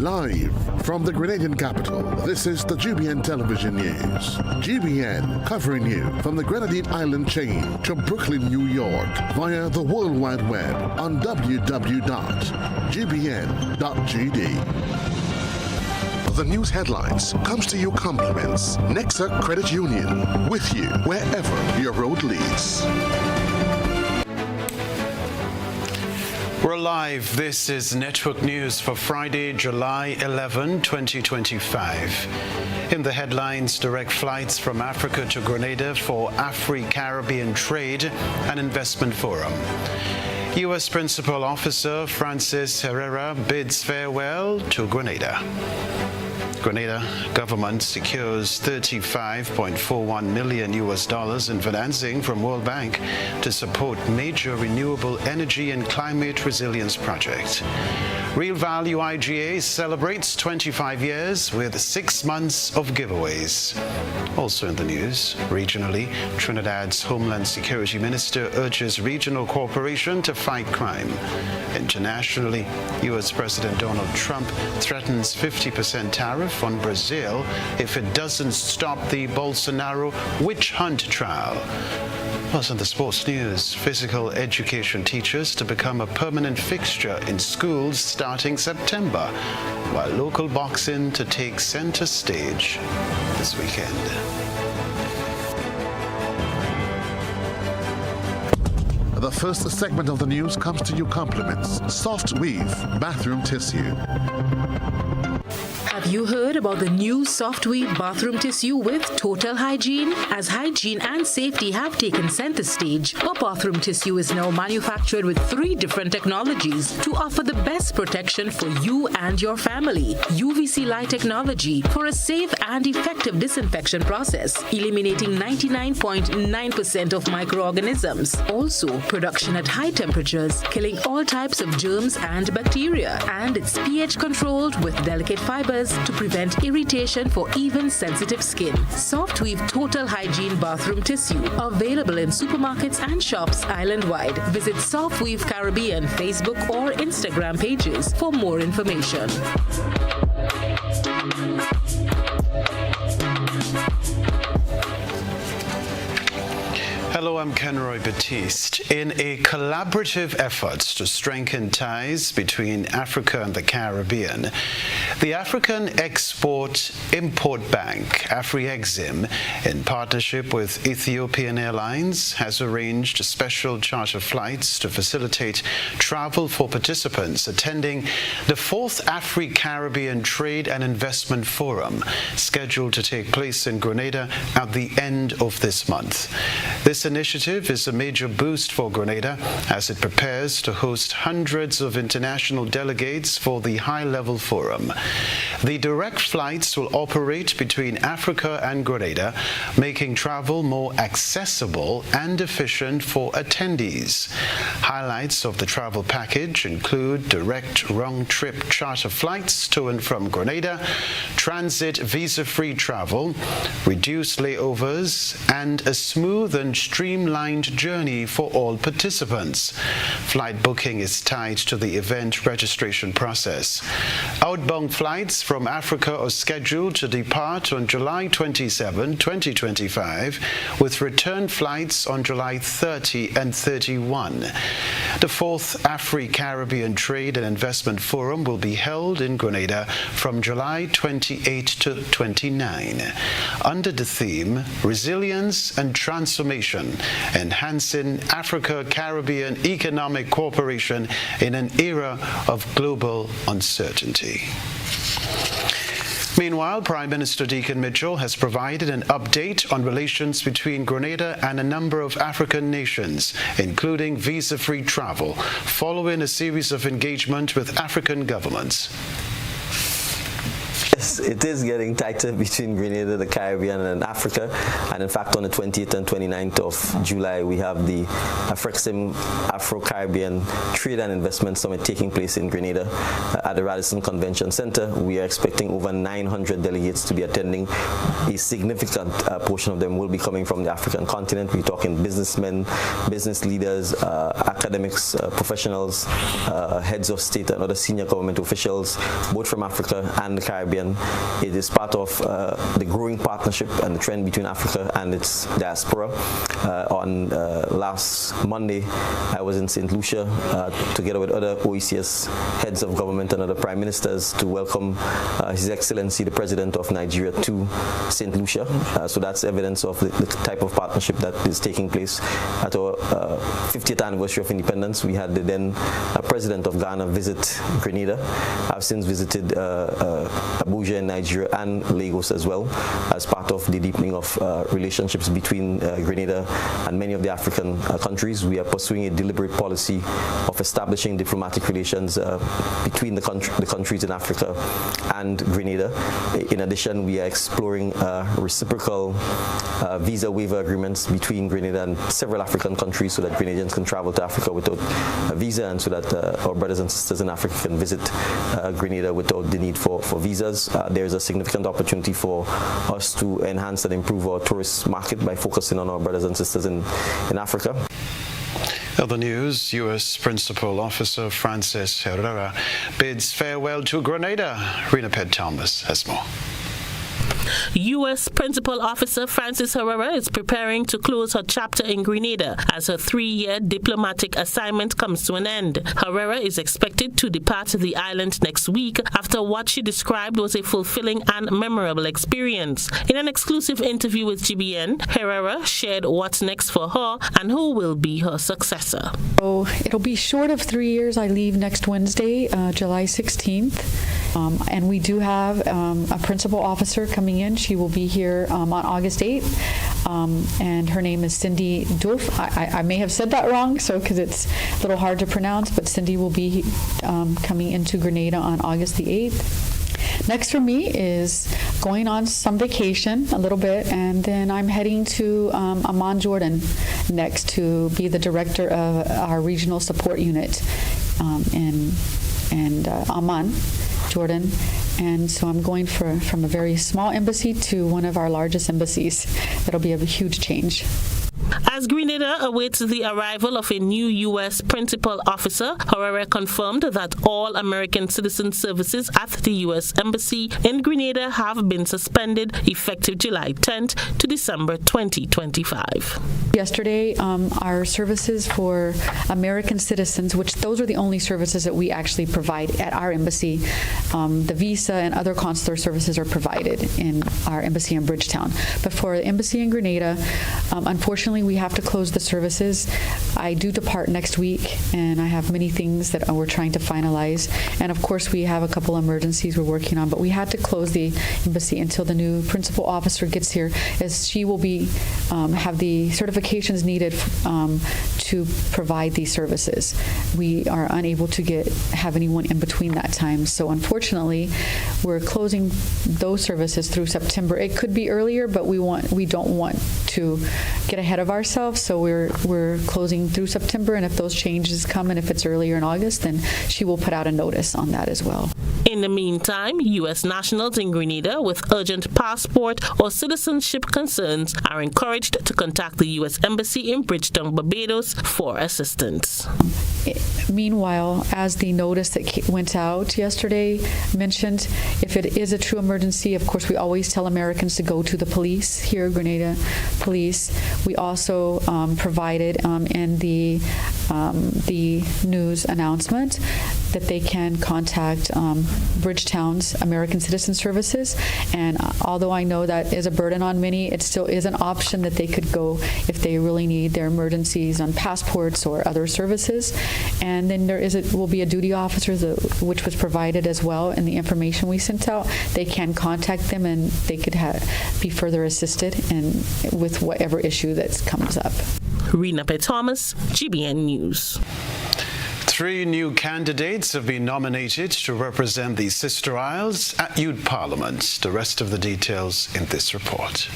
Live from the Grenadian capital, this is the GBN television news. GBN covering you from the Grenadine Island chain to Brooklyn, New York via the World Wide Web on www.gbn.gd. The news headlines comes to you compliments Nexa Credit Union, with you wherever your road leads. We're live. This is Network News for Friday, July 11, 2025. In the headlines, direct flights from Africa to Grenada for Afri-Caribbean Trade and Investment Forum. U.S. Principal Officer Francis Herrera bids farewell to Grenada. Grenada government secures $35.41 million in financing from World Bank to support major renewable energy and climate resilience project. Real Value IGA celebrates 25 years with 6 months of giveaways. Also in the news, regionally, Trinidad's Homeland Security Minister urges regional cooperation to fight crime. Internationally, U.S. President Donald Trump threatens 50% tariff on Brazil if it doesn't stop the Bolsonaro witch hunt trial. Plus in the sports news, physical education teachers to become a permanent fixture in schools starting September, while local boxing to take center stage this weekend. The first segment of the news comes to you compliments Soft Weave Bathroom Tissue. Have you heard about the new Soft Weave bathroom tissue with total hygiene? As hygiene and safety have taken center stage, our bathroom tissue is now manufactured with 3 different technologies to offer the best protection for you and your family. UVC light technology for a safe and effective disinfection process, eliminating 99.9% of microorganisms. Also, production at high temperatures, killing all types of germs and bacteria. And it's pH controlled with delicate fibers to prevent irritation for even sensitive skin. Soft Weave Total Hygiene Bathroom Tissue, available in supermarkets and shops island-wide. Visit Soft Weave Caribbean Facebook or Instagram pages for more information. Hello, I'm Kenroy Baptiste. In a collaborative effort to strengthen ties between Africa and the Caribbean, the African Export-Import Bank, Afri-Exim, in partnership with Ethiopian Airlines, has arranged special charter flights to facilitate travel for participants attending the 4th Afri-Caribbean Trade and Investment Forum, scheduled to take place in Grenada at the end of this month. This initiative is a major boost for Grenada as it prepares to host hundreds of international delegates for the high-level forum. The direct flights will operate between Africa and Grenada, making travel more accessible and efficient for attendees. Highlights of the travel package include direct round-trip charter flights to and from Grenada, transit visa-free travel, reduced layovers, and a smooth and streamlined journey for all participants. Flight booking is tied to the event registration process. Outbound flights from Africa are scheduled to depart on July 27, 2025, with return flights on July 30 and 31. The 4th Afri-Caribbean Trade and Investment Forum will be held in Grenada from July 28 to 29, under the theme Resilience and Transformation, enhancing Africa-Caribbean economic cooperation in an era of global uncertainty. Meanwhile, Prime Minister Deacon Mitchell has provided an update on relations between Grenada and a number of African nations, including visa-free travel, following a series of engagement with African governments. Yes, it is getting tighter between Grenada, the Caribbean, and Africa. And in fact, on the 28th and 29th of July, we have the AFRICSIM Afro-Caribbean Trade and Investment Summit taking place in Grenada at the Radisson Convention Center. We are expecting over 900 delegates to be attending. A significant portion of them will be coming from the African continent. We're talking businessmen, business leaders, academics, professionals, heads of state and other senior government officials, both from Africa and the Caribbean. It is part of the growing partnership and the trend between Africa and its diaspora. On last Monday, I was in St. Lucia together with other OECS heads of government and other prime ministers to welcome His Excellency the President of Nigeria to St. Lucia. So that's evidence of the type of partnership that is taking place. At our 50th anniversary of independence, we had the then President of Ghana visit Grenada. I've since visited Abuja in Nigeria and Lagos as well, as part of the deepening of relationships between Grenada and many of the African countries. We are pursuing a deliberate policy of establishing diplomatic relations between the countries in Africa and Grenada. In addition, we are exploring reciprocal visa waiver agreements between Grenada and several African countries so that Grenadians can travel to Africa without a visa, and so that our brothers and sisters in Africa can visit Grenada without the need for visas. There's a significant opportunity for us to enhance and improve our tourist market by focusing on our brothers and sisters in Africa. Other news, U.S. Principal Officer Francis Herrera bids farewell to Grenada. Rena Thomas has more. U.S. Principal Officer Francis Herrera is preparing to close her chapter in Grenada as her 3-year diplomatic assignment comes to an end. Herrera is expected to depart the island next week after what she described was a fulfilling and memorable experience. In an exclusive interview with GBN, Herrera shared what's next for her and who will be her successor. So it'll be short of 3 years. I leave next Wednesday, July 16th. And we do have a principal officer coming in. She will be here on August 8th, and her name is Cindy Doof. I may have said that wrong, because it's a little hard to pronounce, but Cindy will be coming into Grenada on August the 8th. Next for me is going on some vacation a little bit, and then I'm heading to Amman, Jordan next to be the director of our regional support unit in Amman, Jordan. And so I'm going from a very small embassy to one of our largest embassies. That'll be a huge change. As Grenada awaits the arrival of a new U.S. principal officer, Herrera confirmed that all American citizen services at the U.S. Embassy in Grenada have been suspended effective July 10th to December 2025. Yesterday, our services for American citizens, which those are the only services that we actually provide at our embassy, the visa and other consular services are provided in our embassy in Bridgetown. But for the embassy in Grenada, unfortunately, we have to close the services. I do depart next week, and I have many things that we're trying to finalize. And of course, we have a couple emergencies we're working on, but we had to close the embassy until the new principal officer gets here, as she will be have the certifications needed to provide these services. We are unable to have anyone in between that time. So unfortunately, we're closing those services through September. It could be earlier, but we don't want to get ahead of ourselves, so we're closing through September, and if those changes come and if it's earlier in August, then she will put out a notice on that as well. In the meantime, U.S. nationals in Grenada with urgent passport or citizenship concerns are encouraged to contact the U.S. Embassy in Bridgetown, Barbados for assistance. Meanwhile, as the notice that went out yesterday mentioned, if it is a true emergency, of course, we always tell Americans to go to the police here, Grenada Police. We also provided in the news announcement that they can contact Bridgetown's American Citizen Services. And although I know that is a burden on many, it still is an option that they could go if they really need their emergencies on passports or other services. And then there will be a duty officer which was provided as well in the information we sent out. They can contact them, and they could be further assisted with whatever issue that comes up. Rena Thomas, GBN News. 3 new candidates have been nominated to represent the Sister Isles at Youth Parliament. The rest of the details in this report.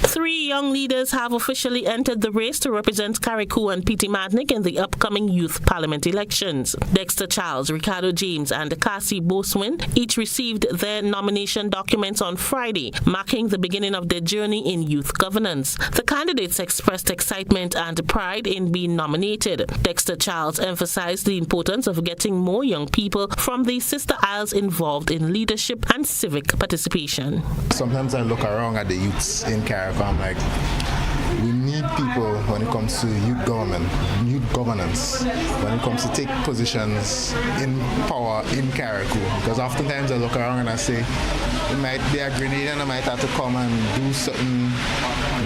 3 young leaders have officially entered the race to represent Carriacou and Petit-Martinique in the upcoming Youth Parliament elections. Dexter Charles, Ricardo James and Cassie Boswin each received their nomination documents on Friday, marking the beginning of their journey in youth governance. The candidates expressed excitement and pride in being nominated. Dexter Charles emphasized the importance of getting more young people from the Sister Isles involved in leadership and civic participation. Sometimes I look around at the youths in Carriacou. I'm like, we need people when it comes to youth governance, when it comes to take positions in power in Carriacou. Because oftentimes I look around and I say, it might be a Grenadian, I might have to come and do certain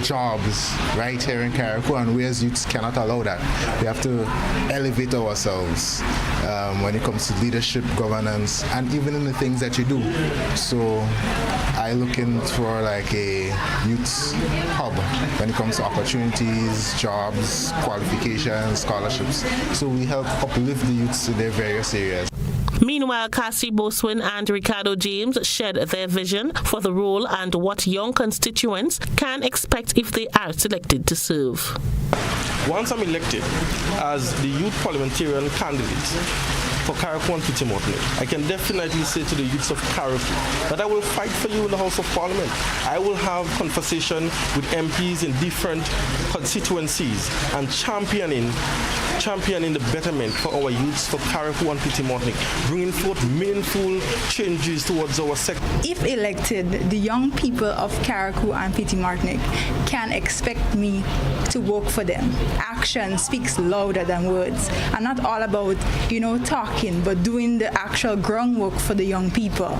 jobs right here in Carriacou, and we as youths cannot allow that. We have to elevate ourselves when it comes to leadership, governance, and even in the things that you do. So I look in for like a youth hub when it comes to opportunities, jobs, qualifications, scholarships. So we help uplift the youths in their various areas. Meanwhile, Cassie Boswin and Ricardo James shared their vision for the role and what young constituents can expect if they are selected to serve. Once I'm elected as the youth parliamentarian candidate for Carriacou and Petit-Martinique, I can definitely say to the youths of Carriacou that I will fight for you in the House of Parliament. I will have conversation with MPs in different constituencies and championing the betterment for our youths for Carriacou and Petit-Martinique, bringing forth meaningful changes towards our sector. If elected, the young people of Carriacou and Petit-Martinique can expect me to work for them. Action speaks louder than words. I'm not all about, talking, but doing the actual groundwork for the young people.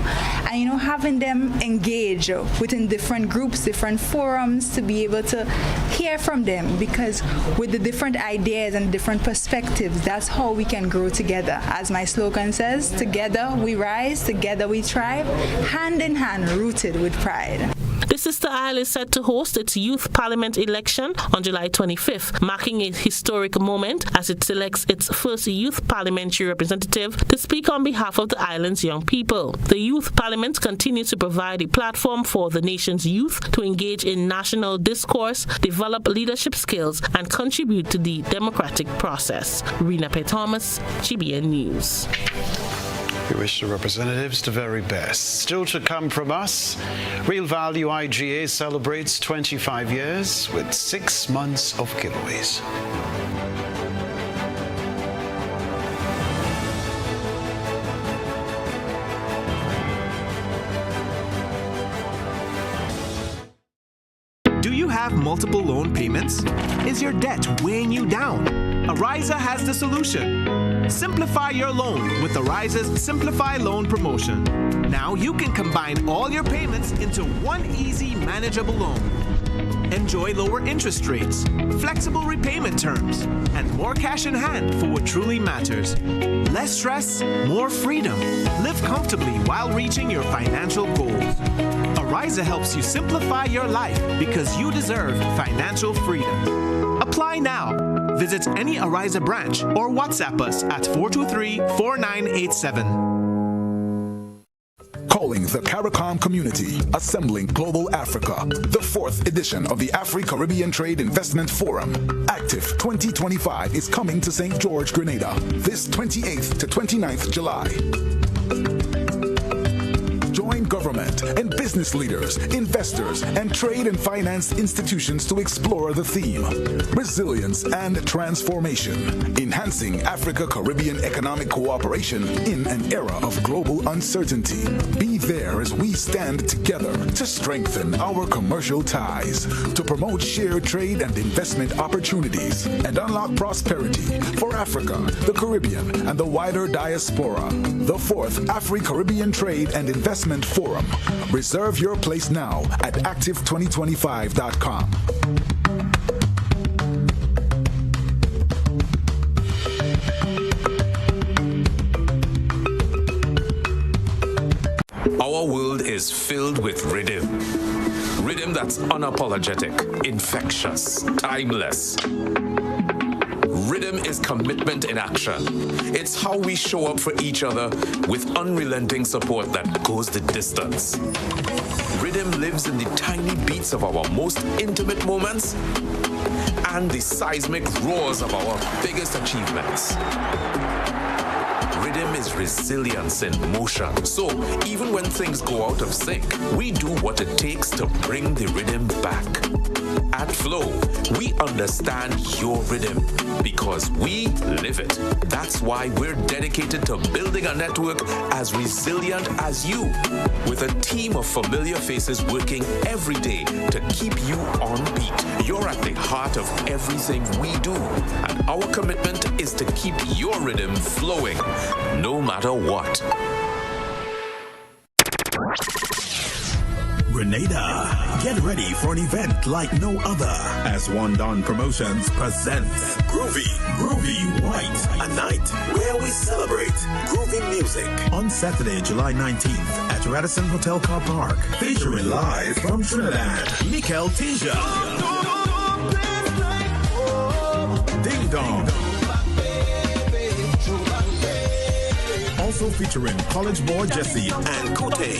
And, having them engage within different groups, different forums to be able to hear from them, because with the different ideas and different perspectives, that's how we can grow together. As my slogan says, together we rise, together we thrive, hand in hand, rooted with pride. The Sister Isle is set to host its Youth Parliament election on July 25th, marking a historic moment as it selects its first Youth Parliamentary representative to speak on behalf of the island's young people. The Youth Parliament continues to provide a platform for the nation's youth to engage in national discourse, develop leadership skills, and contribute to the democratic process. Rena P. Thomas, GBN News. We wish the representatives the very best. Still to come from us, Real Value IGA celebrates 25 years with 6 months of giveaways. Do you have multiple loan payments? Is your debt weighing you down? Ariza has the solution. Simplify your loan with Ariza's Simplify Loan promotion. Now you can combine all your payments into one easy, manageable loan. Enjoy lower interest rates, flexible repayment terms, and more cash in hand for what truly matters. Less stress, more freedom. Live comfortably while reaching your financial goals. Ariza helps you simplify your life because you deserve financial freedom. Apply now. Visit any Ariza branch or WhatsApp us at 423-4987. Calling the CARICOM community, assembling Global Africa, the 4th edition of the Afri-Caribbean Trade Investment Forum. Active 2025 is coming to St. George, Grenada, this 28th to 29th July. Join government and business leaders, investors, and trade and finance institutions to explore the theme, resilience and transformation, enhancing Africa-Caribbean economic cooperation in an era of global uncertainty. Be there as we stand together to strengthen our commercial ties, to promote shared trade and investment opportunities, and unlock prosperity for Africa, the Caribbean, and the wider diaspora. The 4th Afri-Caribbean Trade and Investment Forum. Reserve your place now at active2025.com. Our world is filled with rhythm. Rhythm that's unapologetic, infectious, timeless. Rhythm Rhythm is commitment in action. It's how we show up for each other with unrelenting support that goes the distance. Rhythm lives in the tiny beats of our most intimate moments and the seismic roars of our biggest achievements. Rhythm is resilience in motion. So even when things go out of sync, we do what it takes to bring the rhythm back. At Flow, we understand your rhythm because we live it. That's why we're dedicated to building a network as resilient as you, with a team of familiar faces working every day to keep you on beat. You're at the heart of everything we do, and our commitment is to keep your rhythm flowing, no matter what. Grenada, get ready for an event like no other as One Don Promotions presents Groovy White, a night where we celebrate groovy music on Saturday, July 19th at Radisson Hotel Car Park, featuring live from Trinidad, Mikel Teja, Ding Dong, also featuring College Boy Jesse and Kote.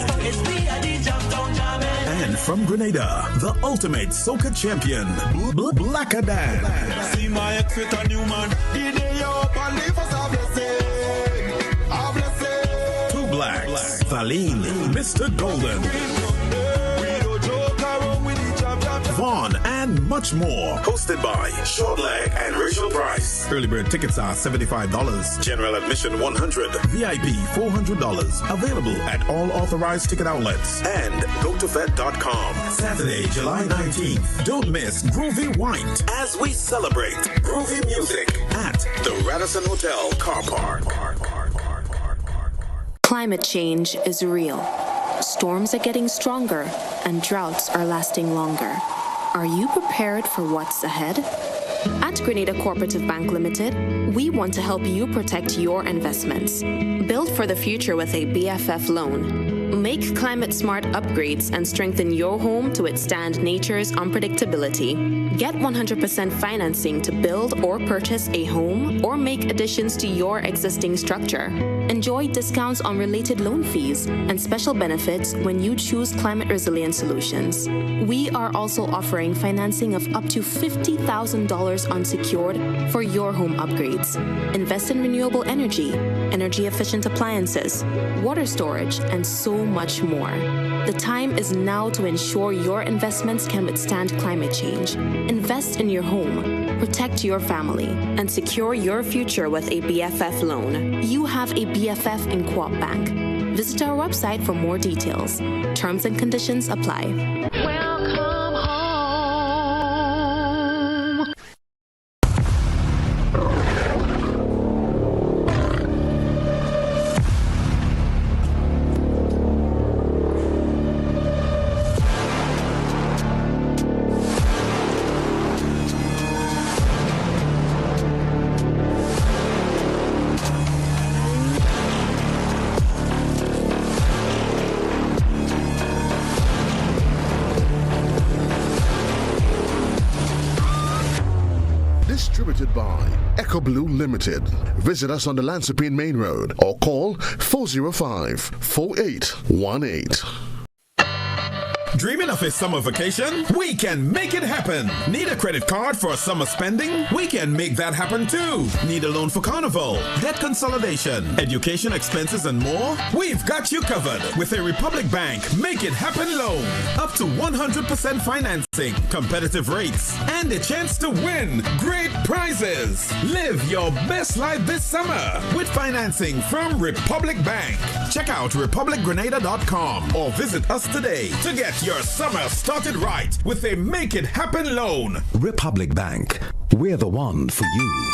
And from Grenada, the ultimate soca champion, Black Adan. See my exit a new man. Two Blacks, Valine, Mr. Golden, Vaughn, and much more. Hosted by Shortleg and Rachel Price. Early bird tickets are $75. General admission $100. VIP $400. Available at all authorized ticket outlets and gotofed.com. Saturday, July 19th. Don't miss Groovy White as we celebrate groovy music at the Radisson Hotel Car Park. Climate change is real. Storms are getting stronger and droughts are lasting longer. Are you prepared for what's ahead? At Grenada Cooperative Bank Limited, we want to help you protect your investments. Build for the future with a BFF loan. Make climate-smart upgrades and strengthen your home to withstand nature's unpredictability. Get 100% financing to build or purchase a home or make additions to your existing structure. Enjoy discounts on related loan fees and special benefits when you choose climate-resilient solutions. We are also offering financing of up to $50,000 unsecured for your home upgrades. Invest in renewable energy, energy-efficient appliances, water storage, and so much more. The time is now to ensure your investments can withstand climate change. Invest in your home, protect your family, and secure your future with a BFF loan. You have a BFF in Co-op Bank. Visit our website for more details. Terms and conditions apply. Welcome home. Distributed by Echo Blue Limited. Visit us on the Lansopine Main Road or call 405-4818. Dreaming of a summer vacation? We can make it happen. Need a credit card for summer spending? We can make that happen too. Need a loan for carnival, debt consolidation, education expenses, and more? We've got you covered with a Republic Bank Make It Happen loan. Up to 100% financing, competitive rates, and a chance to win great prizes. Live your best life this summer with financing from Republic Bank. Check out republicgrenada.com or visit us today to get your summer started right with a Make It Happen loan. Republic Bank, we're the one for you.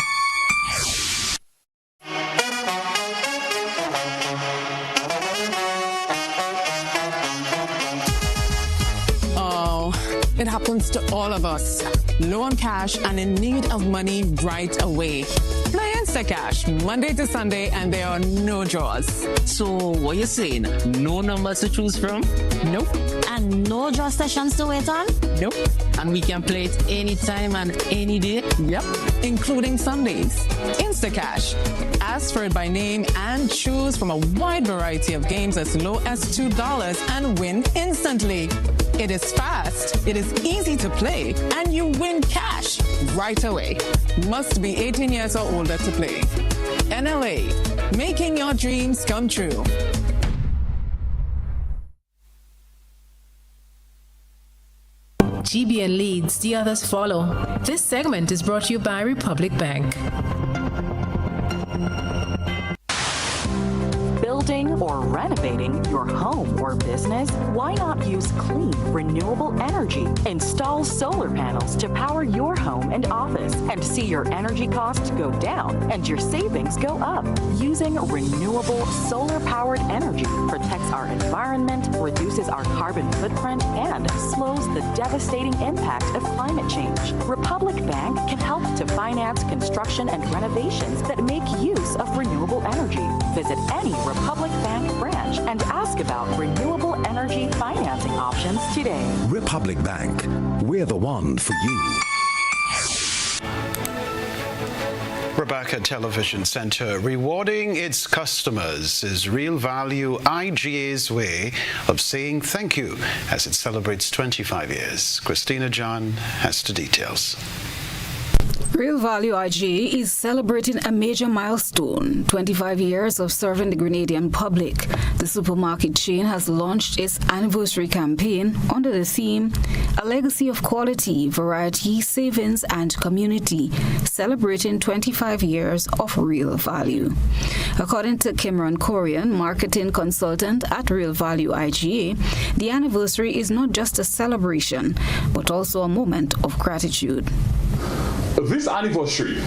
Oh, it happens to all of us. Low on cash and in need of money right away. Playing Instacash, Monday to Sunday, and there are no draws. So, what you saying? No numbers to choose from? Nope. And no draw sessions to wait on? Nope. And we can play it anytime and any day? Yep, including Sundays. Instacash. Ask for it by name and choose from a wide variety of games as low as $2 and win instantly. It is fast, it is easy to play, and you win cash right away. Must be 18 years or older to play. NLA, making your dreams come true. GBN leads, the others follow. This segment is brought to you by Republic Bank. Building or renovating your home or business? Why not use clean, renewable energy? Install solar panels to power your home and office and see your energy costs go down and your savings go up. Using renewable solar-powered energy protects our environment, reduces our carbon footprint, and slows the devastating impact of climate change. Republic Bank can help to finance construction and renovations that make use of renewable energy. Visit any Republic Bank branch and ask about renewable energy financing options today. Republic Bank, we're the one for you. Rebecca Television Center rewarding its customers is Real Value IGA's way of saying thank you as it celebrates 25 years. Christina John has the details. Real Value IGA is celebrating a major milestone, 25 years of serving the Grenadian public. The supermarket chain has launched its anniversary campaign under the theme, A Legacy of Quality, Variety, Savings and Community, celebrating 25 years of Real Value. According to Kenroy, marketing consultant at Real Value IGA, the anniversary is not just a celebration, but also a moment of gratitude. This anniversary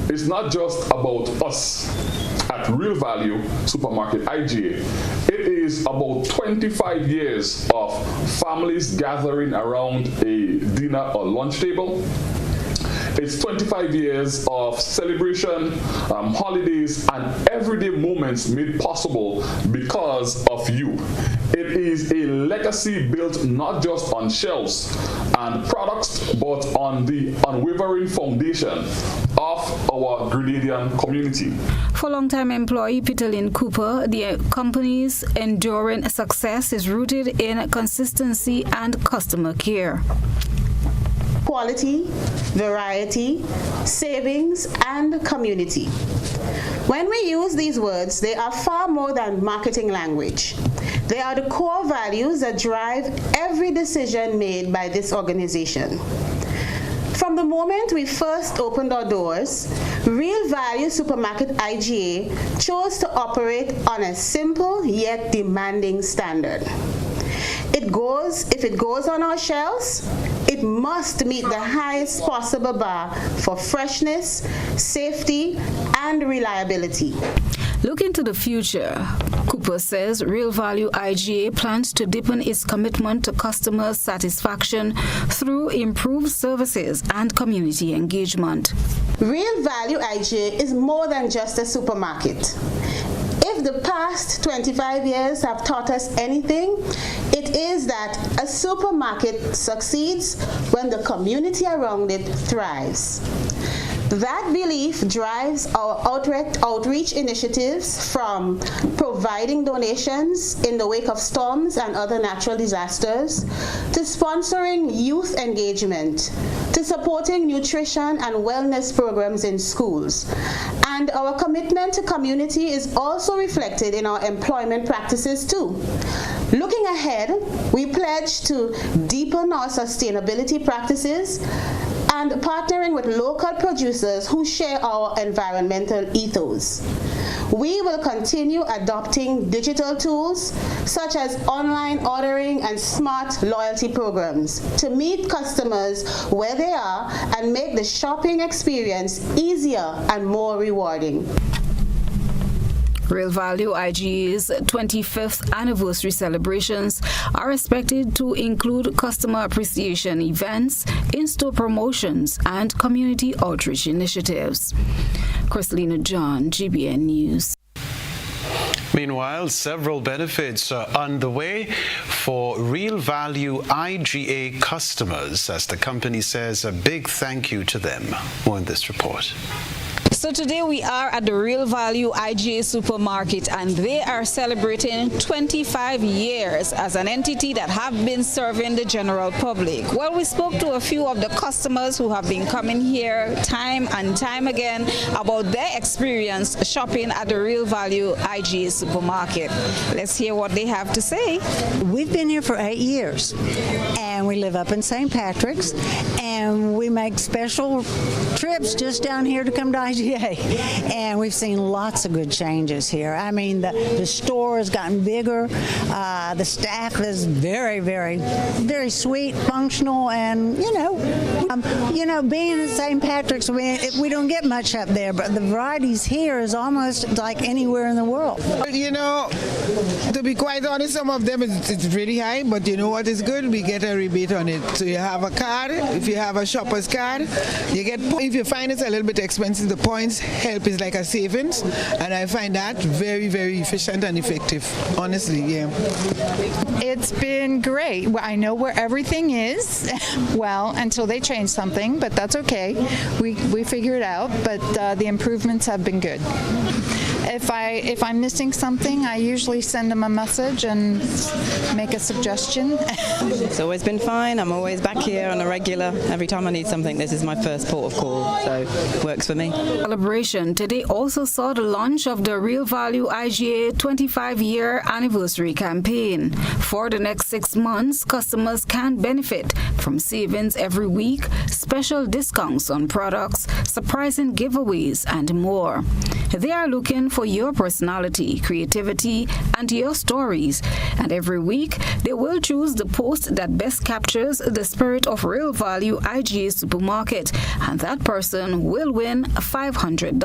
is not just about us at Real Value Supermarket IGA. It is about 25 years of families gathering around a dinner or lunch table. It's 25 years of celebration, holidays, and everyday moments made possible because of you. It is a legacy built not just on shelves and products, but on the unwavering foundation of our Grenadian community. For longtime employee Peter Lynn Cooper, the company's enduring success is rooted in consistency and customer care. Quality, variety, savings, and community. When we use these words, they are far more than marketing language. They are the core values that drive every decision made by this organization. From the moment we first opened our doors, Real Value Supermarket IGA chose to operate on a simple yet demanding standard. If it goes on our shelves, it must meet the highest possible bar for freshness, safety, and reliability. Looking to the future, Cooper says Real Value IGA plans to deepen its commitment to customer satisfaction through improved services and community engagement. Real Value IGA is more than just a supermarket. If the past 25 years have taught us anything, it is that a supermarket succeeds when the community around it thrives. That belief drives our outreach initiatives, from providing donations in the wake of storms and other natural disasters, to sponsoring youth engagement, to supporting nutrition and wellness programs in schools. And our commitment to community is also reflected in our employment practices too. Looking ahead, we pledge to deepen our sustainability practices and partnering with local producers who share our environmental ethos. We will continue adopting digital tools such as online ordering and smart loyalty programs to meet customers where they are and make the shopping experience easier and more rewarding. Real Value IGA's 25th anniversary celebrations are expected to include customer appreciation events, in-store promotions, and community outreach initiatives. Christelina John, GBN News. Meanwhile, several benefits are underway for Real Value IGA customers, as the company says a big thank you to them. More in this report. So today we are at the Real Value IGA supermarket, and they are celebrating 25 years as an entity that have been serving the general public. Well, we spoke to a few of the customers who have been coming here time and time again about their experience shopping at the Real Value IGA supermarket. Let's hear what they have to say. We've been here for 8 years, and we live up in St. Patrick's, and we make special trips just down here to come to IGA. And we've seen lots of good changes here. I mean, the store has gotten bigger. The staff is very, very, very sweet, functional, and being in St. Patrick's, we don't get much up there, but the varieties here is almost like anywhere in the world. To be quite honest, some of them it's really high, but you know what is good? We get a rebate on it. So you have a card. If you have a shopper's card, you get. If you find it's a little bit expensive, the points help is like a savings, and I find that very, very efficient and effective. Honestly, yeah. It's been great. Well, I know where everything is. Well, until they change something, but that's okay. We figure it out. But the improvements have been good. If I'm missing something, I usually send them a message and make a suggestion. It's always been fine. I'm always back here on a regular. Every time I need something, this is my first port of call, so it works for me. Celebration today also saw the launch of the Real Value IGA 25-year anniversary campaign. For the next 6 months, customers can benefit from savings every week, special discounts on products, surprising giveaways, and more. They are looking for your personality, creativity, and your stories. And every week, they will choose the post that best captures the spirit of Real Value IGA supermarket, and that person will win $500.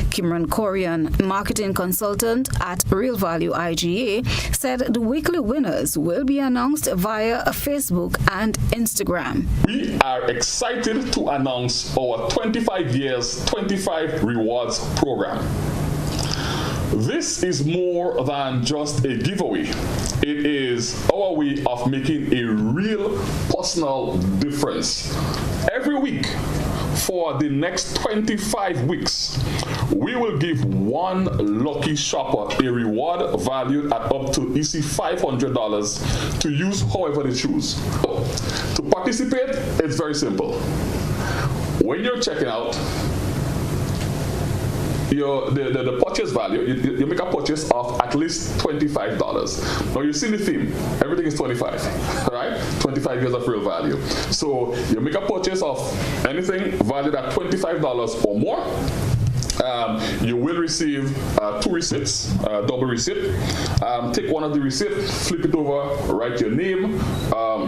Kimran Corian, marketing consultant at Real Value IGA, said the weekly winners will be announced via Facebook and Instagram. We are excited to announce our 25 years, 25 rewards program. This is more than just a giveaway. It is our way of making a real personal difference. Every week, for the next 25 weeks, we will give one lucky shopper a reward valued at up to $500 to use however they choose. To participate, it's very simple. When you're checking out, the purchase value, you make a purchase of at least $25. Now you see the theme, everything is 25, right? 25 years of Real Value. So you make a purchase of anything valued at $25 or more. You will receive 2 receipts, double receipt. Take one of the receipts, flip it over, write your name,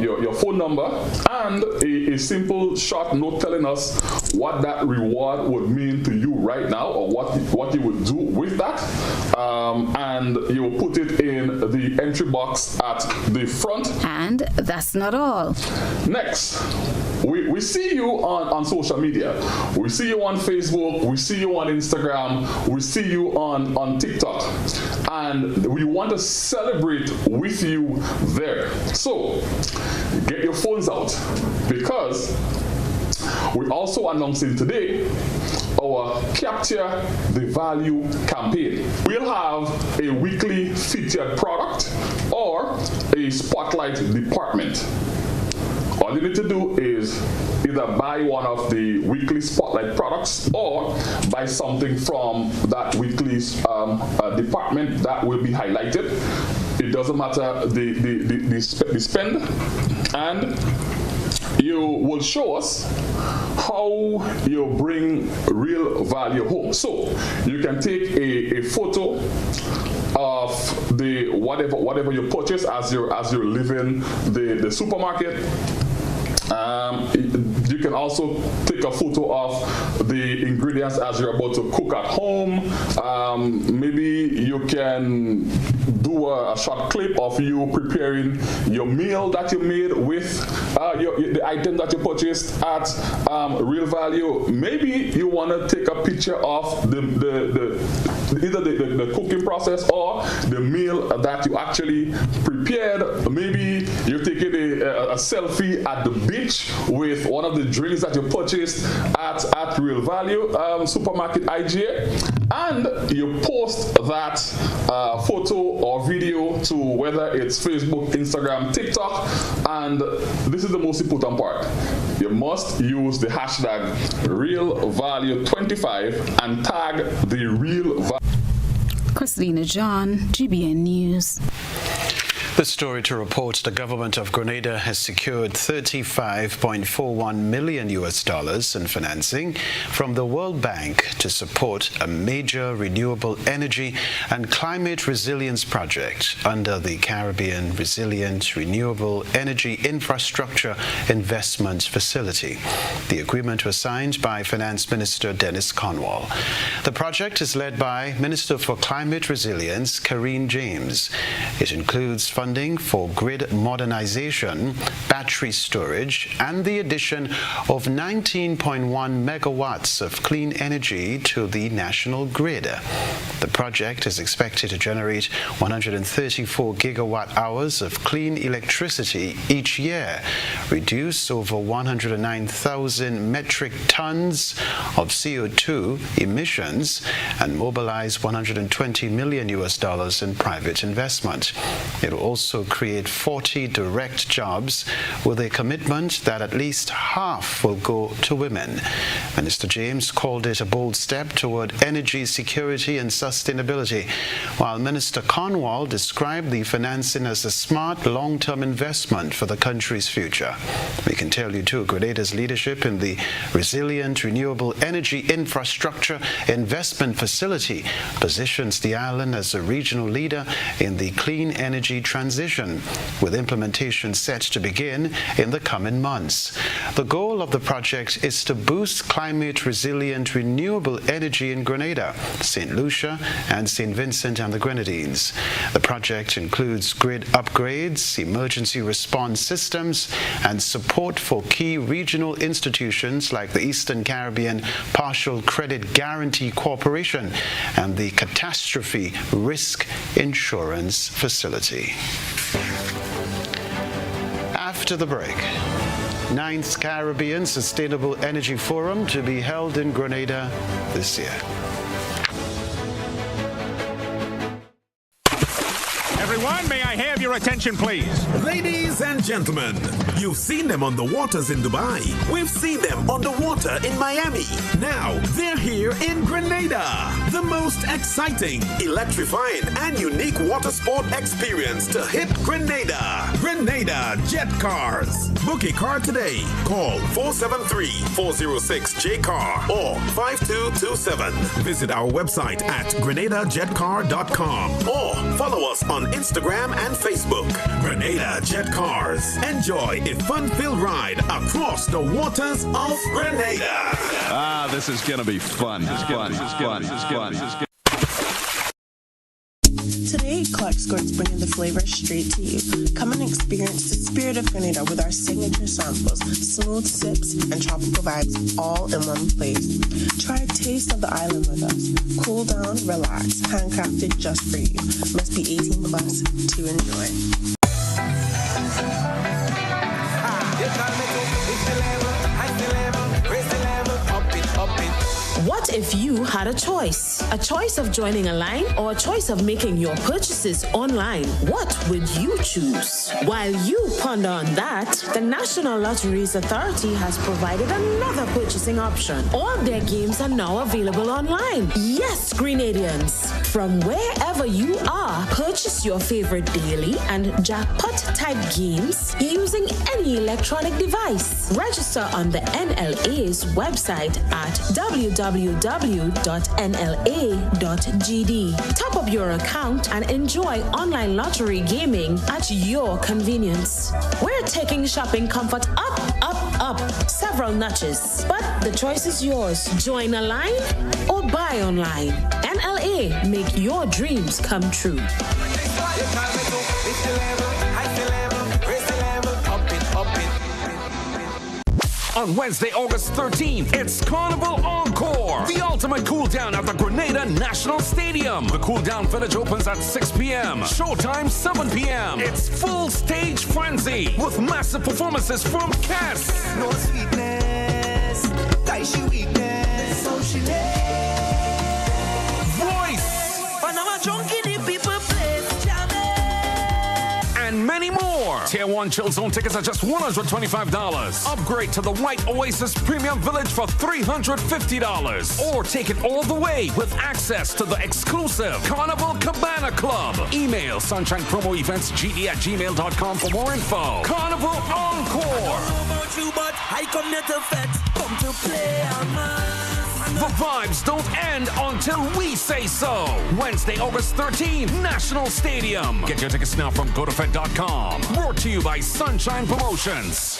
your phone number, and a simple short note telling us what that reward would mean to you right now, or what you would do with that. And you will put it in the entry box at the front. And that's not all. Next, we see you on social media. We see you on Facebook. We see you on Instagram. We see you on TikTok. And we want to celebrate with you there. So get your phones out, because we're also announcing today our Capture the Value campaign. We'll have a weekly featured product or a spotlight department. All you need to do is either buy one of the weekly spotlight products or buy something from that weekly department that will be highlighted. It doesn't matter the spend, and you will show us how you bring real value home. So you can take a photo of the whatever you purchase as you're leaving the supermarket. You can also take a photo of the ingredients as you're about to cook at home. Maybe you can do a short clip of you preparing your meal that you made with the item that you purchased at Real Value. Maybe you want to take a picture of either the cooking process or the meal that you actually prepared. Maybe you're taking a selfie at the beach with one of the drinks that you purchased at Real Value Supermarket IGA, and you post that photo or video to whether it's Facebook, Instagram, TikTok, and this is the most important part. You must use the hashtag RealValue25 and tag the Real Value. Christina John, GBN News. The story to report the government of Grenada has secured $35.41 million in financing from the World Bank to support a major renewable energy and climate resilience project under the Caribbean Resilient Renewable Energy Infrastructure Investment Facility. The agreement was signed by Finance Minister Dennis Cornwall. The project is led by Minister for Climate Resilience, Karine James. It includes funding for grid modernization, battery storage, and the addition of 19.1 megawatts of clean energy to the national grid. The project is expected to generate 134 gigawatt hours of clean electricity each year, reduce over 109,000 metric tons of CO2 emissions, and mobilize $120 million in private investment. It will also create 40 direct jobs with a commitment that at least half will go to women. Minister James called it a bold step toward energy security and sustainability, while Minister Cornwall described the financing as a smart long-term investment for the country's future. We can tell you too, Grenada's leadership in the Resilient Renewable Energy Infrastructure Investment Facility positions the island as a regional leader in the clean energy transition, with implementation set to begin in the coming months. The goal of the project is to boost climate resilient renewable energy in Grenada, St. Lucia, and St. Vincent and the Grenadines. The project includes grid upgrades, emergency response systems, and support for key regional institutions like the Eastern Caribbean Partial Credit Guarantee Corporation and the Catastrophe Risk Insurance Facility. After the break, 9th Caribbean Sustainable Energy Forum to be held in Grenada this year. Everyone, may I have your attention, please? Ladies and gentlemen, you've seen them on the waters in Dubai. We've seen them on the water in Miami. Now, they're here in Grenada. The most exciting, electrifying, and unique water sport experience to hit Grenada. Grenada Jet Cars. Book a car today. Call 473-406-JCAR or 5227. Visit our website at grenadajetcar.com or follow us on Instagram and Facebook. Grenada Jet Cars. Enjoy a fun-filled ride across the waters of Grenada. Ah, this is going to be fun. This is fun. This is fun. This is fun. This is fun. Today, Clark Squirt's bringing the flavor straight to you. Come and experience the spirit of Grenada with our signature samples, smooth sips, and tropical vibes all in one place. Try a taste of the island with us. Cool down, relax, handcrafted just for you. Must be 18 plus to enjoy. What if you had a choice? A choice of joining a line or a choice of making your purchases online? What would you choose? While you ponder on that, the National Lotteries Authority has provided another purchasing option. All their games are now available online. Yes, Grenadians, from wherever you are, purchase your favorite daily and jackpot type games using any electronic device. Register on the NLA's website at www.nla.gd. Top up your account and enjoy online lottery gaming at your convenience. We're taking shopping comfort up, up, up several notches. But the choice is yours. Join a line or buy online. NLA, make your dreams come true. On Wednesday, August 13th, it's Carnival Encore, the ultimate cool down at the Grenada National Stadium. The cool down village opens at 6 p.m. Showtime 7 p.m. It's full stage frenzy with massive performances from Cass. No sweetness, she weakness, so she Voice. But now I'm junkie, people and many more. Tier 1 Chill Zone tickets are just $125. Upgrade to the White Oasis Premium Village for $350. Or take it all the way with access to the exclusive Carnival Cabana Club. Email sunshinepromoeventsgd@gmail.com for more info. Carnival Encore. I don't know about you, but I come here to fetch, come to play The vibes don't end until we say so. Wednesday, August 13th, National Stadium. Get your tickets now from GoToFed.com. Brought to you by Sunshine Promotions.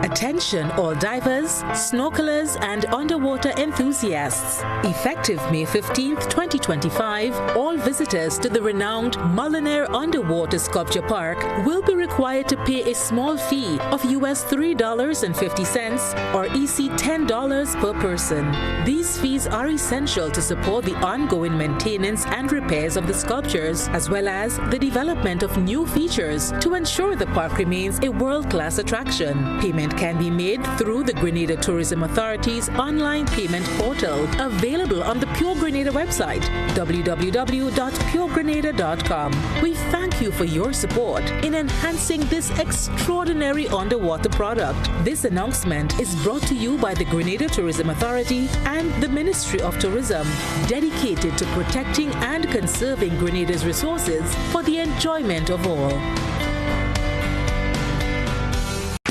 Attention all divers, snorkelers and underwater enthusiasts. Effective May 15th, 2025, all visitors to the renowned Mullinaire Underwater Sculpture Park will be required to pay a small fee of US $3.50 or EC $10 per person. These fees are essential to support the ongoing maintenance and repairs of the sculptures, as well as the development of new features to ensure the park remains a world-class attraction. Payment can be made through the Grenada Tourism Authority's online payment portal, available on the Pure Grenada website, www.puregrenada.com. We thank you for your support in enhancing this extraordinary underwater product. This announcement is brought to you by the Grenada Tourism Authority and the Ministry of Tourism, dedicated to protecting and conserving Grenada's resources for the enjoyment of all.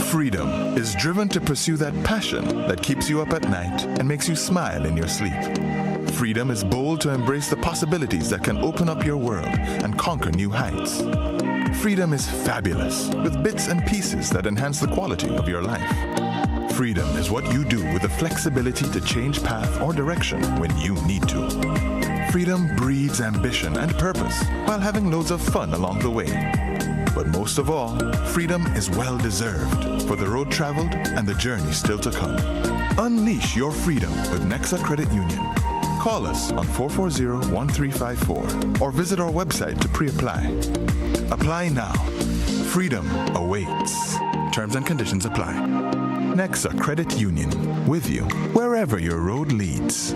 Freedom is driven to pursue that passion that keeps you up at night and makes you smile in your sleep. Freedom is bold to embrace the possibilities that can open up your world and conquer new heights. Freedom is fabulous with bits and pieces that enhance the quality of your life. Freedom is what you do with the flexibility to change path or direction when you need to. Freedom breeds ambition and purpose while having loads of fun along the way. But most of all, freedom is well-deserved for the road traveled and the journey still to come. Unleash your freedom with Nexa Credit Union. Call us on 440-1354 or visit our website to pre-apply. Apply now. Freedom awaits. Terms and conditions apply. Nexa Credit Union, with you wherever your road leads.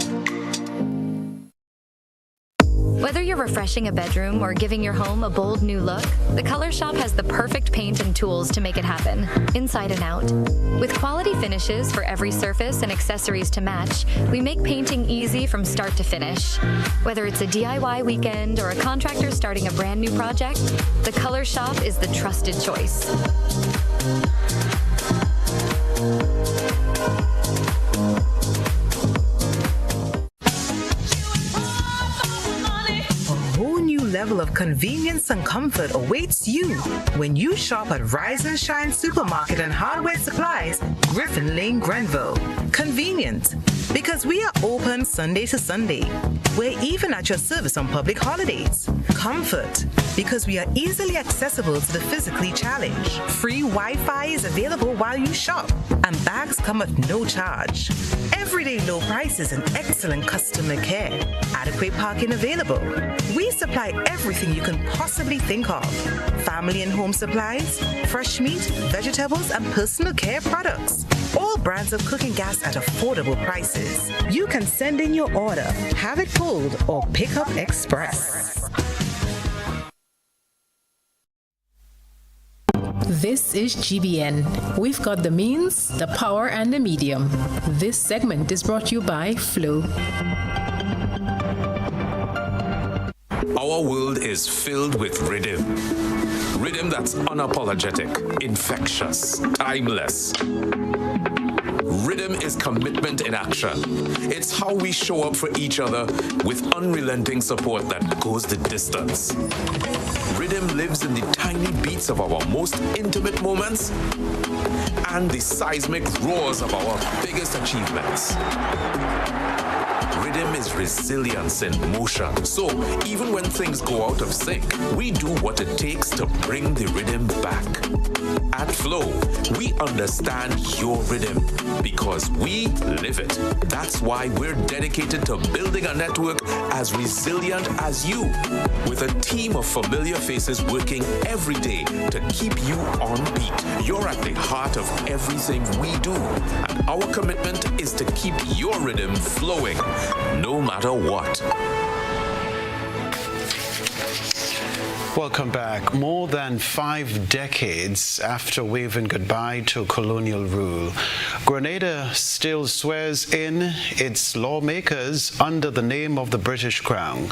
Whether you're refreshing a bedroom or giving your home a bold new look, the Color Shop has the perfect paint and tools to make it happen, inside and out. With quality finishes for every surface and accessories to match, we make painting easy from start to finish. Whether it's a DIY weekend or a contractor starting a brand new project, the Color Shop is the trusted choice. Level of convenience and comfort awaits you when you shop at Rise and Shine Supermarket and Hardware Supplies, Griffin Lane, Grenville. Convenient, because we are open Sunday to Sunday. We're even at your service on public holidays. Comfort, because we are easily accessible to the physically challenged. Free Wi-Fi is available while you shop, and bags come at no charge. Everyday low prices and excellent customer care. Adequate parking available. We supply everything you can possibly think of. Family and home supplies, fresh meat, vegetables, and personal care products. All brands of cooking gas at affordable prices. You can send in your order, have it pulled, or pick up express. This is GBN. We've got the means, the power, and the medium. This segment is brought to you by Flow. Our world is filled with rhythm. Rhythm that's unapologetic, infectious, timeless. Rhythm is is commitment in action. It's how we show up for each other with unrelenting support that goes the distance. Rhythm lives in the tiny beats of our most intimate moments and the seismic roars of our biggest achievements. Rhythm is resilience in motion. So even when things go out of sync, we do what it takes to bring the rhythm back. At Flow, we understand your rhythm because we live it. That's why we're dedicated to building a network as resilient as you, with a team of familiar faces working every day to keep you on beat. You're at the heart of everything we do, and our commitment is to keep your rhythm flowing, no matter what. Welcome back. More than 5 decades after waving goodbye to colonial rule, Grenada still swears in its lawmakers under the name of the British Crown.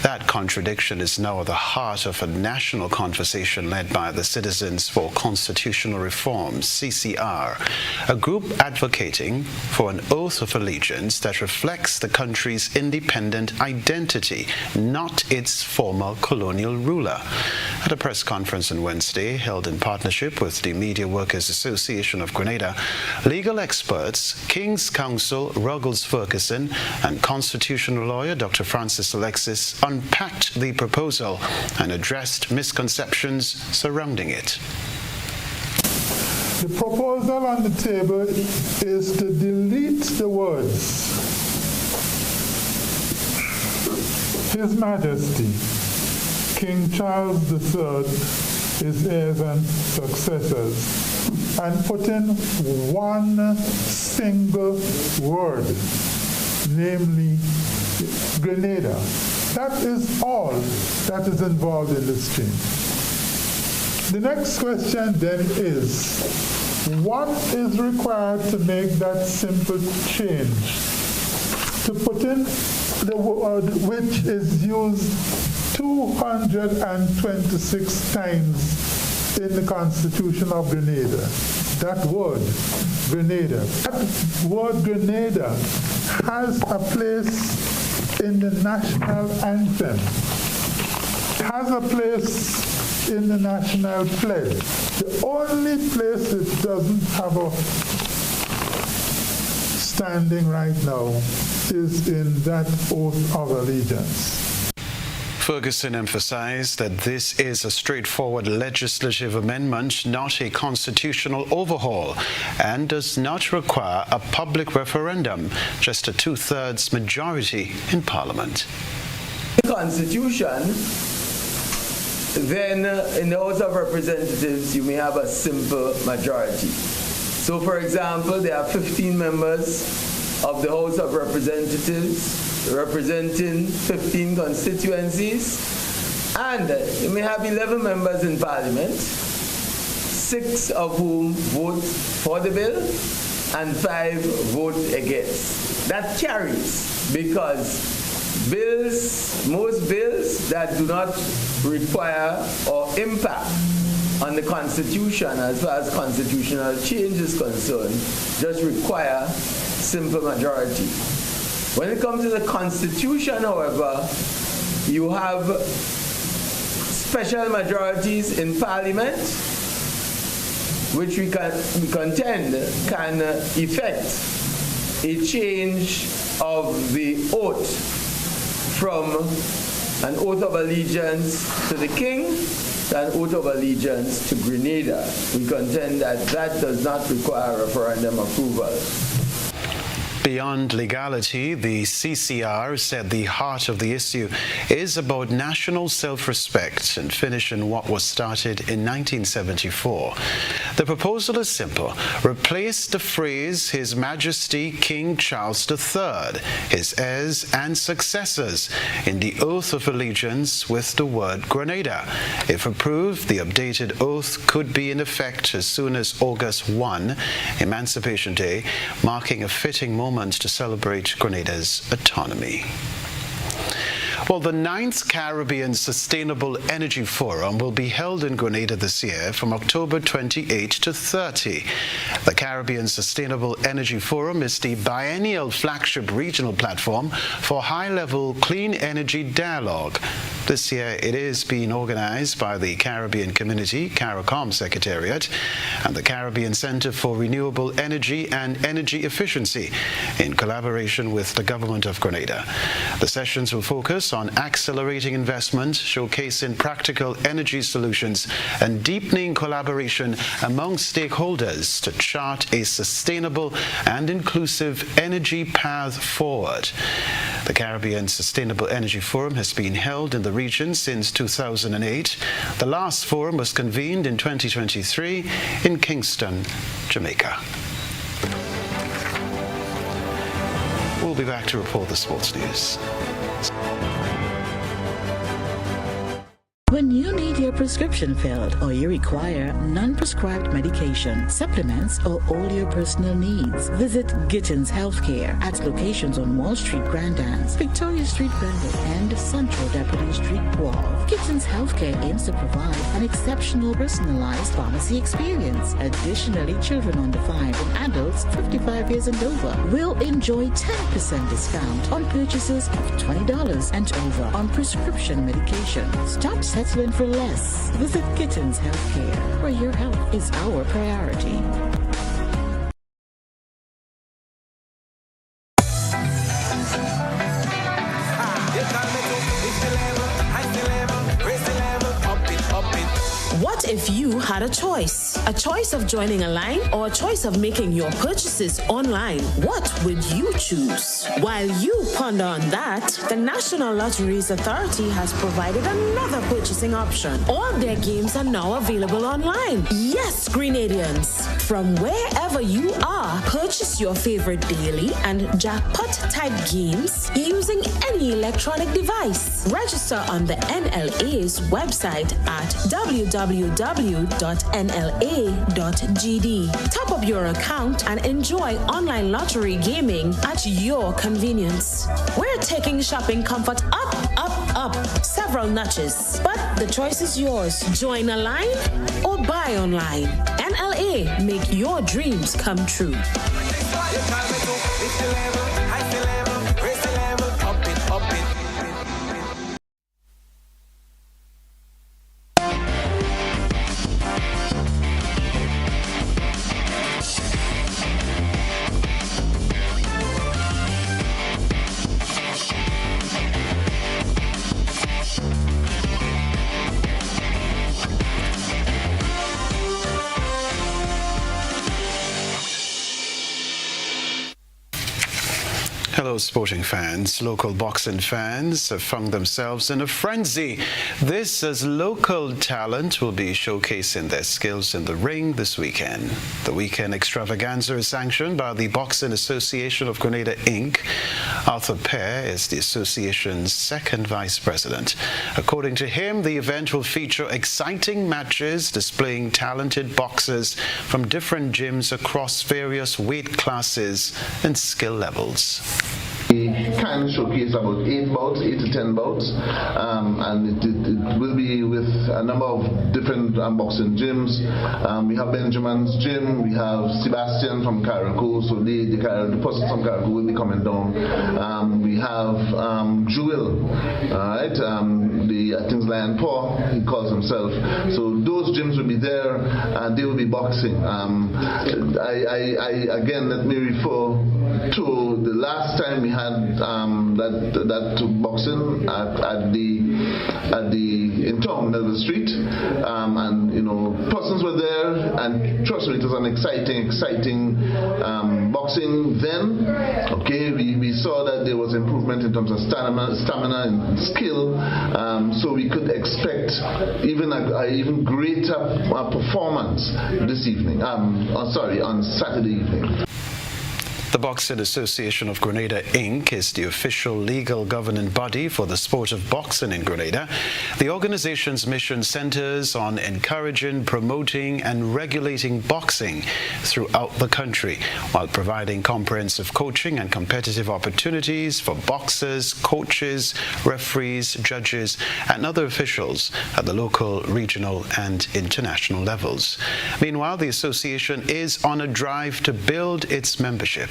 That contradiction is now at the heart of a national conversation led by the Citizens for Constitutional Reforms, CCR, a group advocating for an oath of allegiance that reflects the country's independent identity, not its former colonial ruler. At a press conference on Wednesday, held in partnership with the Media Workers Association of Grenada, legal experts, King's Counsel Ruggles Ferguson and constitutional lawyer Dr. Francis Alexis unpacked the proposal and addressed misconceptions surrounding it. The proposal on the table is to delete the words His Majesty King Charles III, his heirs and successors, and put in one single word, namely Grenada. That is all that is involved in this change. The next question then is, what is required to make that simple change? To put in the word which is used 226 times in the Constitution of Grenada. That word, Grenada. That word Grenada has a place in the national anthem. It has a place in the national pledge. The only place it doesn't have a standing right now is in that oath of allegiance. Ferguson emphasized that this is a straightforward legislative amendment, not a constitutional overhaul, and does not require a public referendum, just a 2/3 majority in Parliament. The Constitution, then in the House of Representatives, you may have a simple majority. So, for example, there are 15 members of the House of Representatives representing 15 constituencies, and you may have 11 members in Parliament, 6 of whom vote for the bill and 5 vote against. That carries because most bills that do not require or impact on the Constitution as far as constitutional change is concerned just require simple majority. When it comes to the Constitution, however, you have special majorities in Parliament, which we contend can effect a change of the oath from an oath of allegiance to the King to an oath of allegiance to Grenada. We contend that that does not require referendum approval. Beyond legality, the CCR said the heart of the issue is about national self-respect and finishing what was started in 1974. The proposal is simple. Replace the phrase His Majesty King Charles III, his heirs and successors in the oath of allegiance with the word Grenada. If approved, the updated oath could be in effect as soon as August 1, Emancipation Day, marking a fitting moment to celebrate Grenada's autonomy. Well, the 9th Caribbean Sustainable Energy Forum will be held in Grenada this year from October 28 to 30. The Caribbean Sustainable Energy Forum is the biennial flagship regional platform for high-level clean energy dialogue. This year, it is being organized by the Caribbean Community, CARICOM Secretariat, and the Caribbean Center for Renewable Energy and Energy Efficiency in collaboration with the Government of Grenada. The sessions will focus on accelerating investment, showcasing practical energy solutions, and deepening collaboration among stakeholders to chart a sustainable and inclusive energy path forward. The Caribbean Sustainable Energy Forum has been held in the region since 2008. The last forum was convened in 2023 in Kingston, Jamaica. We'll be back to report the sports news. When you need your prescription filled or you require non-prescribed medication, supplements, or all your personal needs, visit Gittins Healthcare at locations on Wall Street, Grand Anse, Victoria Street, Grenville, and Central Deputy Street, Wharf. Gittins Healthcare aims to provide an exceptional personalized pharmacy experience. Additionally, children under 5 and adults 55 years and over will enjoy 10% discount on purchases of $20 and over on prescription medication. Stop settling for less. Visit Gittins Healthcare, where your health is our priority. What if you had a choice? A choice of joining a line or a choice of making your purchases online? What would you choose? While you ponder on that, the National Lotteries Authority has provided another purchasing option. All their games are now available online. Yes, Grenadians, from wherever you are, purchase your favorite daily and jackpot-type games using any electronic device. Register on the NLA's website at www.nla.gd. Top up your account and enjoy online lottery gaming at your convenience. We're taking shopping comfort up, up, up several notches, but the choice is yours. Join a line or buy online. NLA, make your dreams come true. Hello, sporting fans. Local boxing fans have found themselves in a frenzy. This as local talent will be showcasing their skills in the ring this weekend. The weekend extravaganza is sanctioned by the Boxing Association of Grenada, Inc. Arthur Pear is the association's second vice president. According to him, the event will feature exciting matches displaying talented boxers from different gyms across various weight classes and skill levels. We can showcase about 8 to 10 bouts, and it will be with a number of different boxing gyms. We have Benjamin's gym, we have Sebastian from Carriacou, so the persons from Carriacou will be coming down. We have Jewel, right? I think Lion Paw, he calls himself. So those gyms will be there, and they will be boxing. Again, let me refer to the last time we had that boxing in town, Melville Street, and persons were there, and trust me, it was an exciting boxing then. Okay, we saw that there was improvement in terms of stamina and skill, so we could expect even even greater performance this evening. On Saturday evening. The Boxing Association of Grenada, Inc. is the official legal governing body for the sport of boxing in Grenada. The organization's mission centers on encouraging, promoting, and regulating boxing throughout the country, while providing comprehensive coaching and competitive opportunities for boxers, coaches, referees, judges, and other officials at the local, regional, and international levels. Meanwhile, the association is on a drive to build its membership.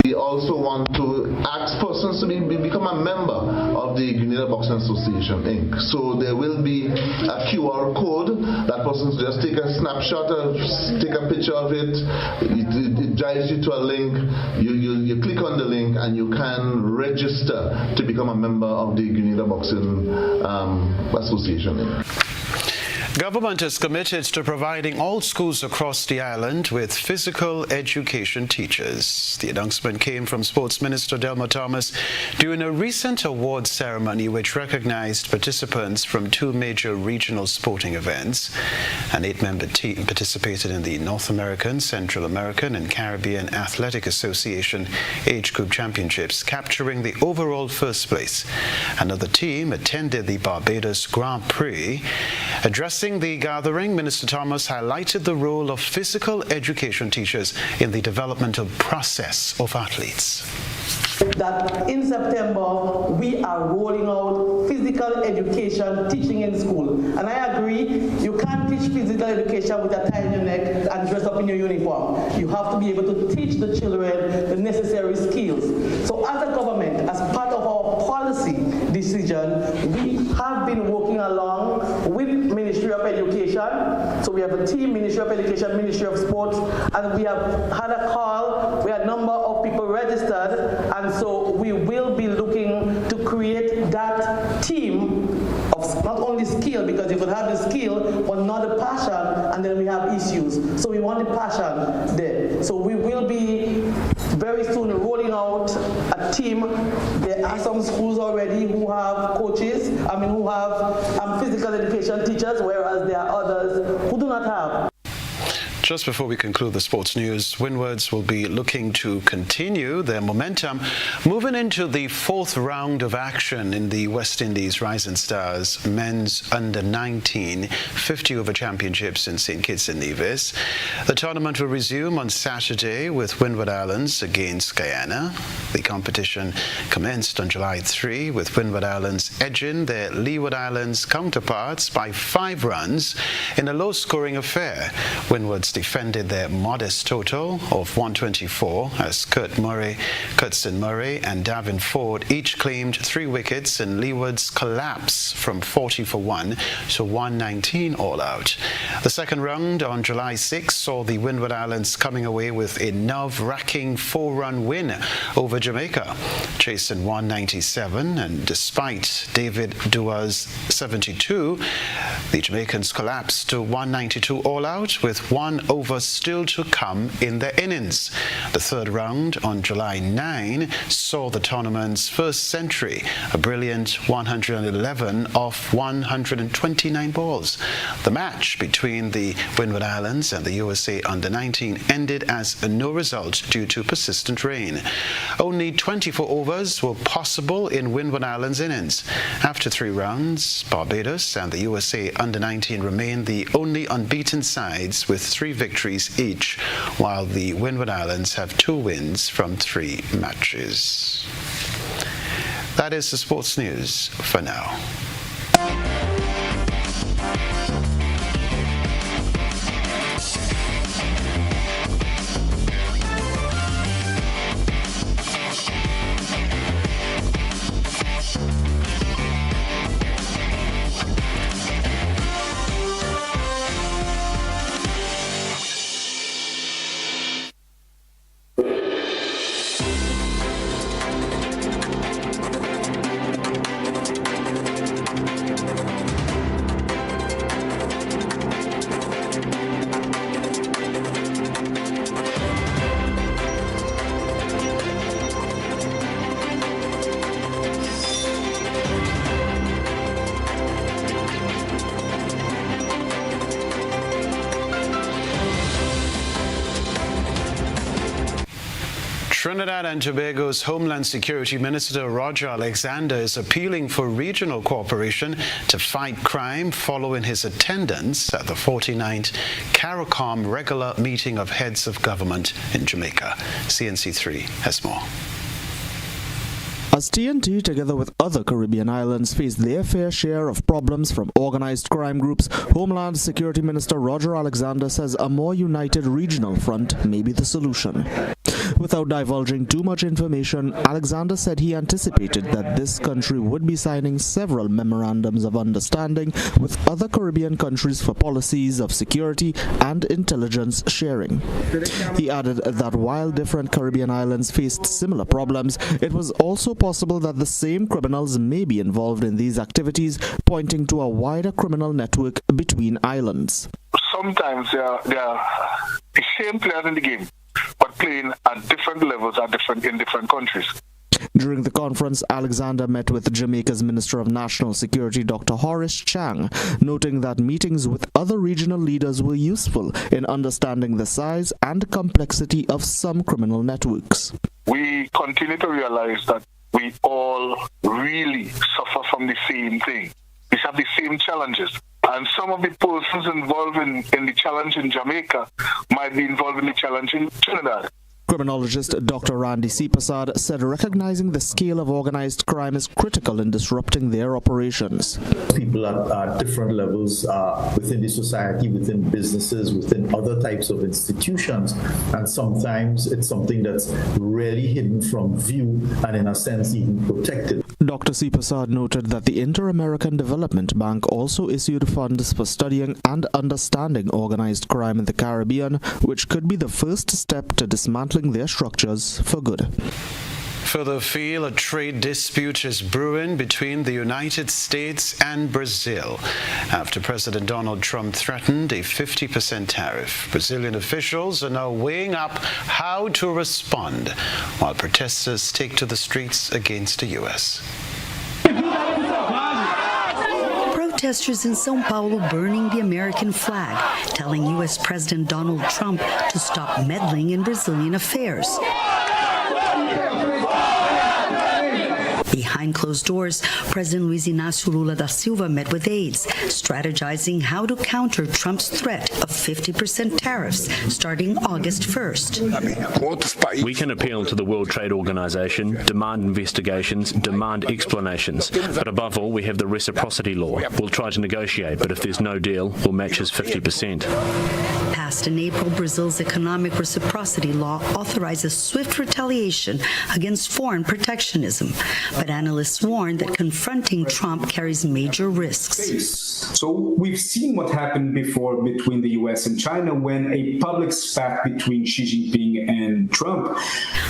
We also want to ask persons to become a member of the Grenada Boxing Association, Inc. So there will be a QR code that persons just take a snapshot, take a picture of it. It drives you to a link. You click on the link and you can register to become a member of the Grenada Boxing Association, Inc. Government is committed to providing all schools across the island with physical education teachers. The announcement came from Sports Minister Delma Thomas during a recent awards ceremony which recognized participants from two major regional sporting events. An 8-member team participated in the North American, Central American, and Caribbean Athletic Association Age Group Championships, capturing the overall first place. Another team attended the Barbados Grand Prix. Addressing the gathering, Minister Thomas highlighted the role of physical education teachers in the developmental process of athletes. That in September we are rolling out physical education teaching in school. And I agree, you can't teach physical education with a tie in your neck and dress up in your uniform. You have to be able to teach the children the necessary skills. So as a government, as part of our policy decision, we have been working along with Ministry of Education. So we have a team, Ministry of Education, Ministry of Sports, and we have had a call, we had a number of people registered, and so we will be looking to create that team of not only skill, because you could have the skill, but not the passion, and then we have issues. So we want the passion there. So we will be very soon rolling out a team. There are some schools already who have coaches, who have physical education teachers, whereas there are others who do not have. Just before we conclude the sports news, Windwards will be looking to continue their momentum, moving into the fourth round of action in the West Indies Rising Stars Men's Under-19 50-over Championships in St. Kitts and Nevis. The tournament will resume on Saturday with Windward Islands against Guyana. The competition commenced on July 3 with Windward Islands edging their Leeward Islands counterparts by 5 runs in a low-scoring affair. Windwards defended their modest total of 124 as Kurtson Murray and Davin Ford each claimed 3 wickets in Leeward's collapse from 40 for 1 to 119 all out. The second round on July 6 saw the Windward Islands coming away with a nerve-wracking 4-run win over Jamaica, chasing 197, and despite David Dua's 72, the Jamaicans collapsed to 192 all out with 1 over still to come in their innings. The third round on July 9 saw the tournament's first century, a brilliant 111 off 129 balls. The match between the Windward Islands and the USA Under-19 ended as a no result due to persistent rain. Only 24 overs were possible in Windward Islands innings. After 3 rounds, Barbados and the USA Under-19 remained the only unbeaten sides with 3 victories each, while the Windward Islands have 2 wins from 3 matches. That is the sports news for now. Trinidad and Tobago's Homeland Security Minister Roger Alexander is appealing for regional cooperation to fight crime following his attendance at the 49th CARICOM regular meeting of heads of government in Jamaica. CNC3 has more. As TNT, together with other Caribbean islands, face their fair share of problems from organized crime groups, Homeland Security Minister Roger Alexander says a more united regional front may be the solution. Without divulging too much information, Alexander said he anticipated that this country would be signing several memorandums of understanding with other Caribbean countries for policies of security and intelligence sharing. He added that while different Caribbean islands faced similar problems, it was also possible that the same criminals may be involved in these activities, pointing to a wider criminal network between islands. Sometimes they are the same players in the game, but playing at different levels in different countries. During the conference, Alexander met with Jamaica's Minister of National Security, Dr. Horace Chang, noting that meetings with other regional leaders were useful in understanding the size and complexity of some criminal networks. We continue to realize that we all really suffer from the same thing. We have the same challenges. And some of the persons involved in the challenge in Jamaica might be involved in the challenge in Trinidad. Criminologist Dr. Randy C. Prasad said recognizing the scale of organized crime is critical in disrupting their operations. People at different levels within the society, within businesses, within other types of institutions, and sometimes it's something that's really hidden from view and in a sense even protected. Dr. C. Prasad noted that the Inter-American Development Bank also issued funds for studying and understanding organized crime in the Caribbean, which could be the first step to dismantling their structures for good. Further afield, a trade dispute is brewing between the United States and Brazil after President Donald Trump threatened a 50% tariff. Brazilian officials are now weighing up how to respond while protesters take to the streets against the U.S. Protesters in São Paulo burning the American flag, telling U.S. President Donald Trump to stop meddling in Brazilian affairs. Behind closed doors, President Luiz Inácio Lula da Silva met with aides, strategizing how to counter Trump's threat of 50% tariffs starting August 1st. We can appeal to the World Trade Organization, demand investigations, demand explanations. But above all, we have the reciprocity law. We'll try to negotiate, but if there's no deal, we'll match his 50%. Passed in April, Brazil's economic reciprocity law authorizes swift retaliation against foreign protectionism. But analysts warn that confronting Trump carries major risks. So we've seen what happened before between the U.S. and China when a public spat between Xi Jinping and Trump.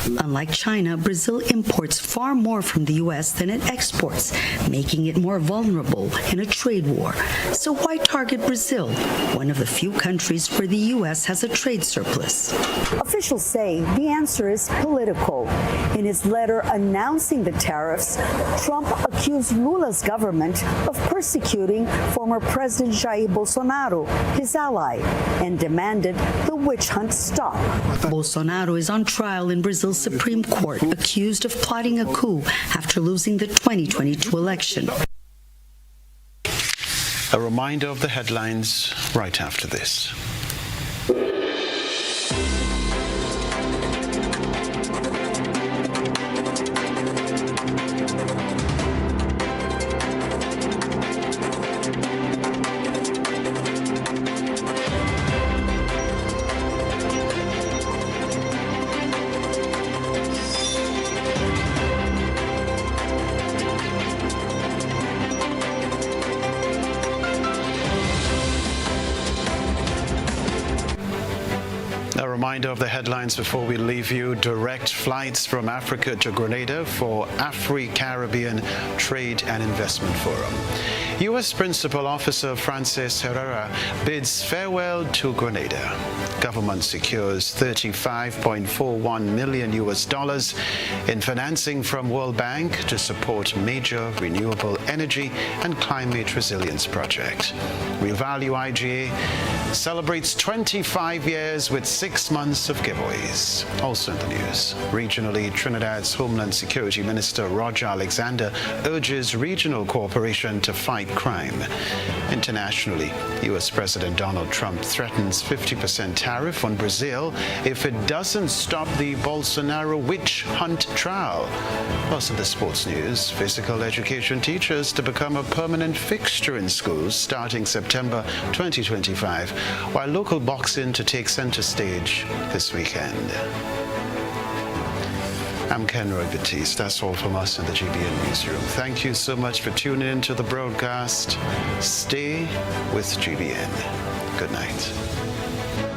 Unlike China, Brazil imports far more from the U.S. than it exports, making it more vulnerable in a trade war. So why target Brazil, one of the few countries where the U.S. has a trade surplus? Officials say the answer is political. In his letter announcing the tariffs, Trump accused Lula's government of persecuting former President Jair Bolsonaro, his ally, and demanded the witch hunt stop. Bolsonaro is on trial in Brazil's Supreme Court, accused of plotting a coup after losing the 2022 election. A reminder of the headlines right after this. A reminder of the headlines before we leave you. Direct flights from Africa to Grenada for Afri-Caribbean Trade and Investment Forum. U.S. Principal Officer Francis Herrera bids farewell to Grenada. Government secures $35.41 million in financing from World Bank to support major renewable energy and climate resilience project. Revalue IGA celebrates 25 years with 6 months of giveaways. Also in the news, regionally, Trinidad's Homeland Security Minister Roger Alexander urges regional cooperation to fight crime. Internationally, U.S. President Donald Trump threatens 50% tariff on Brazil if it doesn't stop the Bolsonaro witch hunt trial. Plus in the sports news, physical education teachers to become a permanent fixture in schools starting September 2025, while local boxing to take center stage this weekend. I'm Kenroy, Baptiste. That's all from us in the GBN newsroom. Thank you so much for tuning in to the broadcast. Stay with GBN. Good night.